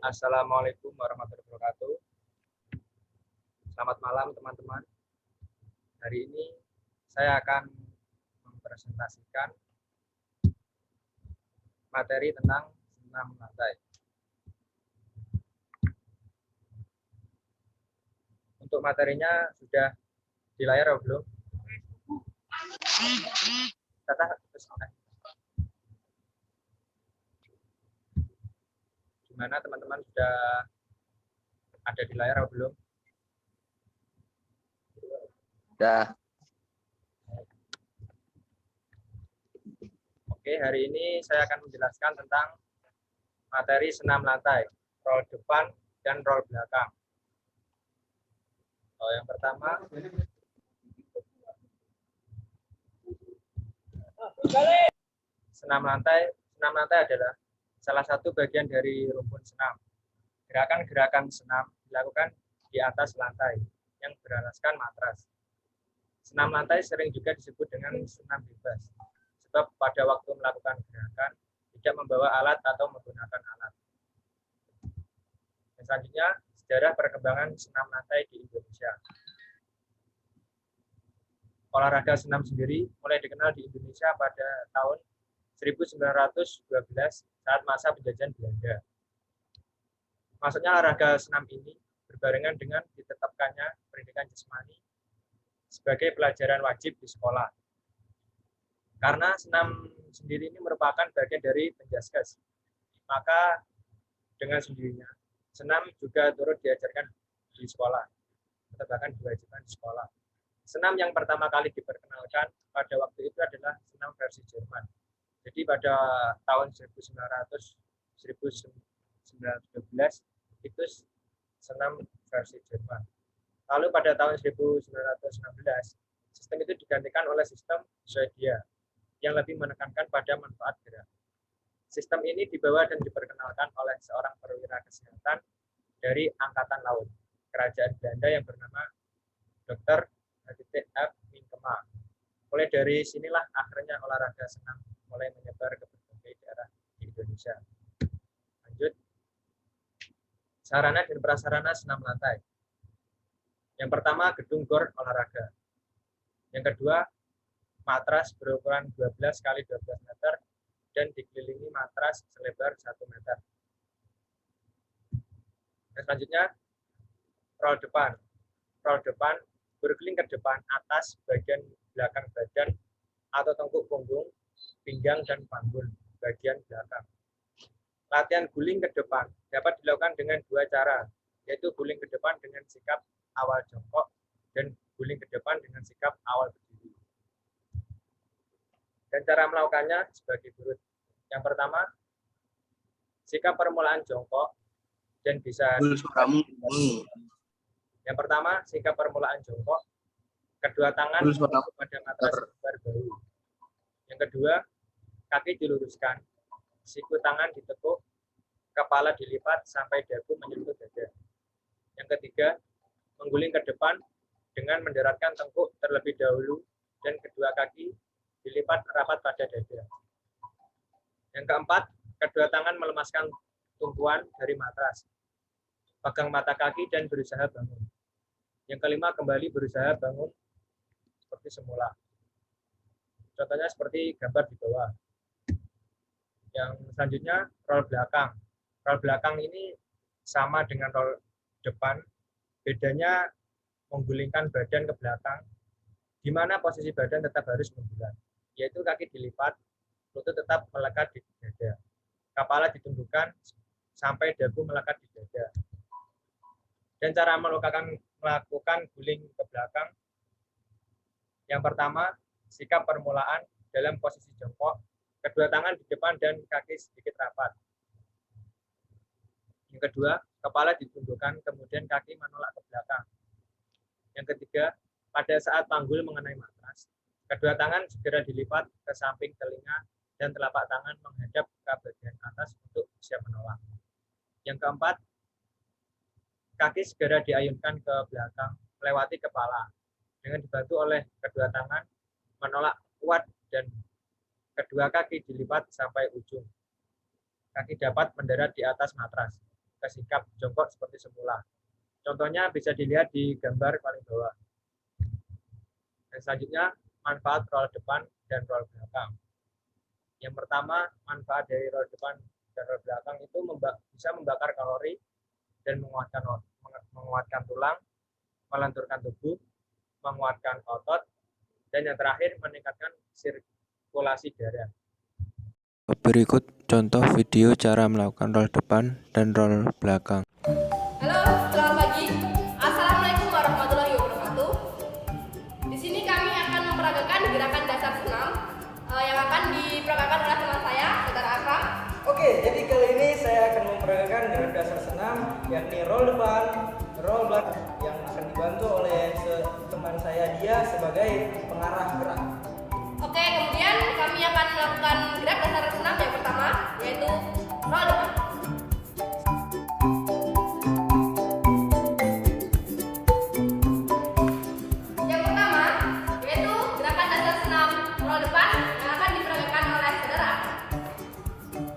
Assalamualaikum warahmatullahi wabarakatuh. Selamat malam teman-teman. Hari ini saya akan mempresentasikan materi tentang senam lantai. Untuk materinya sudah di layar atau belum? Gimana teman-teman, sudah ada di layar atau belum? Sudah. Oke, hari ini saya akan menjelaskan tentang materi senam lantai, roll depan dan roll belakang. Yang pertama, senam lantai adalah salah satu bagian dari rumpun senam. Gerakan-gerakan senam dilakukan di atas lantai yang beralaskan matras. Senam lantai sering juga disebut dengan senam bebas, sebab pada waktu melakukan gerakan tidak membawa alat atau menggunakan alat. Dan selanjutnya, sejarah perkembangan senam lantai di Indonesia. Olahraga senam sendiri mulai dikenal di Indonesia pada tahun 1912 saat masa penjajahan Belanda. Maksudnya olahraga senam ini berbarengan dengan ditetapkannya pendidikan jasmani sebagai pelajaran wajib di sekolah. Karena senam sendiri ini merupakan bagian dari Penjaskes, maka dengan sendirinya senam juga turut diajarkan di sekolah, atau bahkan diwajibkan di sekolah. Senam yang pertama kali diperkenalkan pada waktu itu adalah senam versi Jerman. Jadi pada tahun 1912 itu senam versi Jerman. Lalu pada tahun 1916, sistem itu digantikan oleh sistem Swedia yang lebih menekankan pada manfaat gerak. Sistem ini dibawa dan diperkenalkan oleh seorang perwira kesehatan dari Angkatan Laut Kerajaan Belanda yang bernama Dr. F. Minkema. Mulai dari sinilah akhirnya olahraga senam mulai menyebar ke berbagai daerah di Indonesia. Lanjut. Sarana dan prasarana senam lantai. Yang pertama, gedung gor olahraga. Yang kedua, matras berukuran 12 x 12 meter dan dikelilingi matras selebar 1 meter. Dan selanjutnya, roll depan. Roll depan berkeliling ke depan, atas, bagian belakang badan atau tengkuk punggung, pinggang, dan panggul bagian belakang. Latihan guling ke depan dapat dilakukan dengan dua cara, yaitu guling ke depan dengan sikap awal jongkok dan guling ke depan dengan sikap awal berdiri. Dan cara melakukannya sebagai berikut. Yang pertama, sikap permulaan jongkok dan bisa Yang pertama, sikap permulaan jongkok, kedua tangan pada matras sebar bahu. Yang kedua, kaki diluruskan, siku tangan ditekuk, kepala dilipat sampai dagu menyentuh dada. Yang ketiga, mengguling ke depan dengan mendaratkan tengkuk terlebih dahulu dan kedua kaki dilipat rapat pada dada. Yang keempat, kedua tangan melemaskan tumpuan dari matras. Pegang mata kaki dan berusaha bangun. Yang kelima, kembali berusaha bangun seperti semula. Contohnya seperti gambar di bawah. Yang selanjutnya, roll belakang. Roll belakang ini sama dengan roll depan. Bedanya menggulingkan badan ke belakang, di mana posisi badan tetap harus menggulang, yaitu kaki dilipat, lutut tetap melekat di dada. Kepala ditundukkan sampai dagu melekat di dada. Dan cara melakukan guling ke belakang. Yang pertama, sikap permulaan dalam posisi jongkok, kedua tangan di depan dan kaki sedikit rapat. Yang kedua, kepala ditundukkan, kemudian kaki menolak ke belakang. Yang ketiga, pada saat panggul mengenai matras, kedua tangan segera dilipat ke samping telinga dan telapak tangan menghadap ke bagian atas untuk siap menolak. Yang keempat, kaki segera diayunkan ke belakang melewati kepala dengan dibantu oleh kedua tangan menolak kuat dan kedua kaki dilipat sampai ujung. Kaki dapat mendarat di atas matras. ke sikap jongkok seperti semula. Contohnya bisa dilihat di gambar paling bawah. Dan selanjutnya, manfaat roll depan dan roll belakang. Yang pertama, manfaat dari roll depan dan roll belakang itu bisa membakar kalori dan menguatkan tulang, melenturkan tubuh, menguatkan otot, dan yang terakhir meningkatkan sirkulasi darah. Berikut contoh video cara melakukan roll depan dan roll belakang. Halo, selamat pagi. Assalamualaikum warahmatullahi wabarakatuh. Di sini kami akan memperagakan gerakan dasar senam yang akan diperagakan oleh teman saya, saudara Akram. Oke, jadi kali ini saya akan memperagakan gerakan dasar senam, yakni roll depan, roll belakang, yang akan dibantu oleh teman saya dia sebagai pengarah gerak. Oke, kemudian kami akan melakukan gerak dasar senam yang pertama, yaitu roll depan. Yang pertama, yaitu gerakan dasar senam roll depan yang akan diperagakan oleh saudara.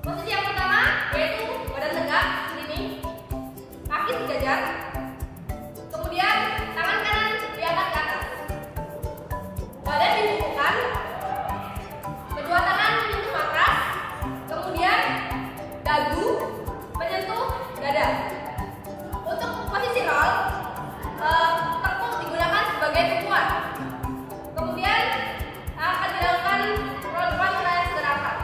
Posisi yang pertama, yaitu badan tegak seperti ini, kaki sejajar, kemudian tangan kanan diangkat ke atas, badan dibungkukkan, kedua tangan menyentuh matras, kemudian dagu menyentuh dada. Untuk posisi roll, tepuk digunakan sebagai tumpuan. Kemudian akan dilakukan roll depan oleh saudara Akram.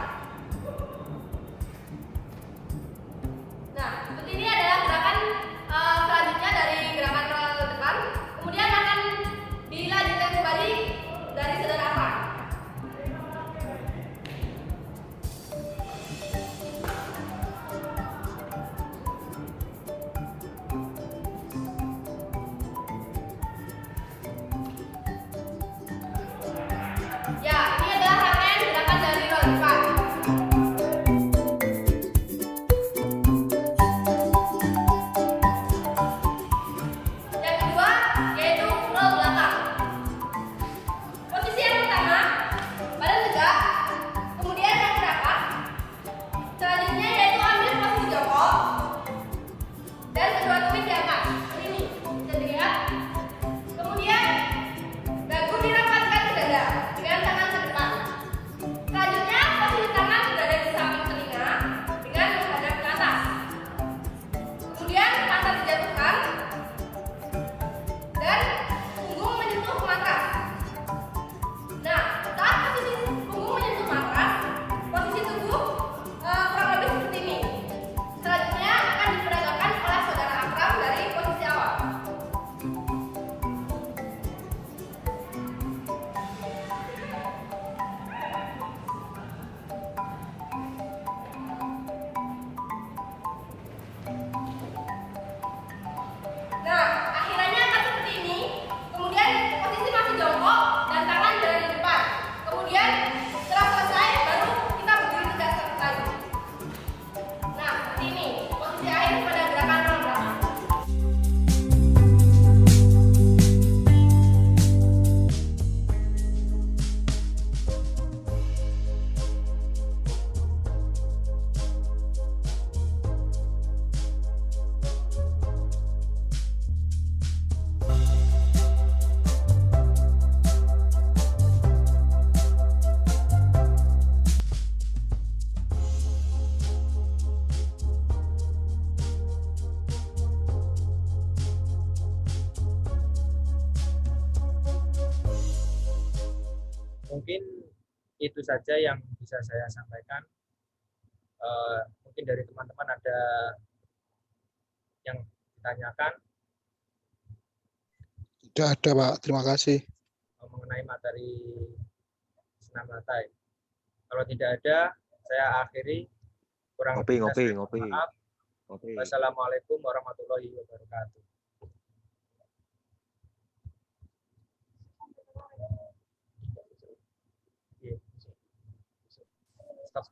Nah, seperti ini adalah gerakan selanjutnya dari gerakan roll depan. Kemudian akan dilanjutkan kembali dari saudara Akram. Ya, ini adalah rangkaian gerakan dari roll depan. Yang kedua, yaitu roll belakang. Posisi yang pertama, badan tegak, kemudian kaki rapat. Selanjutnya yaitu ambil posisi jongkok dan kedua tumit diangkat. Seperti ini, bisa dilihat. Kemudian dagu dirapatkan ke dada dengan tangan ke depan. Selanjutnya posisi tangan berada di samping telinga dengan menghadap ke atas. Kemudian pantat dijatuhkan dan punggung menyentuh matras. Nah, saat posisi punggung menyentuh matras, posisi tubuh kurang lebih seperti ini. Selanjutnya akan diperagakan oleh saudara Akram dari posisi awal. Nah, akhirannya akan seperti ini. Kemudian posisi masih jongkok dan tangan berada di depan. Kemudian setelah selesai baru kita berdiri tegak lagi. Nah, seperti ini posisi akhir pada gerakan roll belakang. Mungkin itu saja yang bisa saya sampaikan. Mungkin dari teman-teman ada yang ditanyakan Tidak ada, Pak. Terima kasih. mengenai materi senam lantai. Kalau tidak ada, saya akhiri. Kurang lebihnya saya mohon maaf. Wassalamualaikum warahmatullahi wabarakatuh. Stop,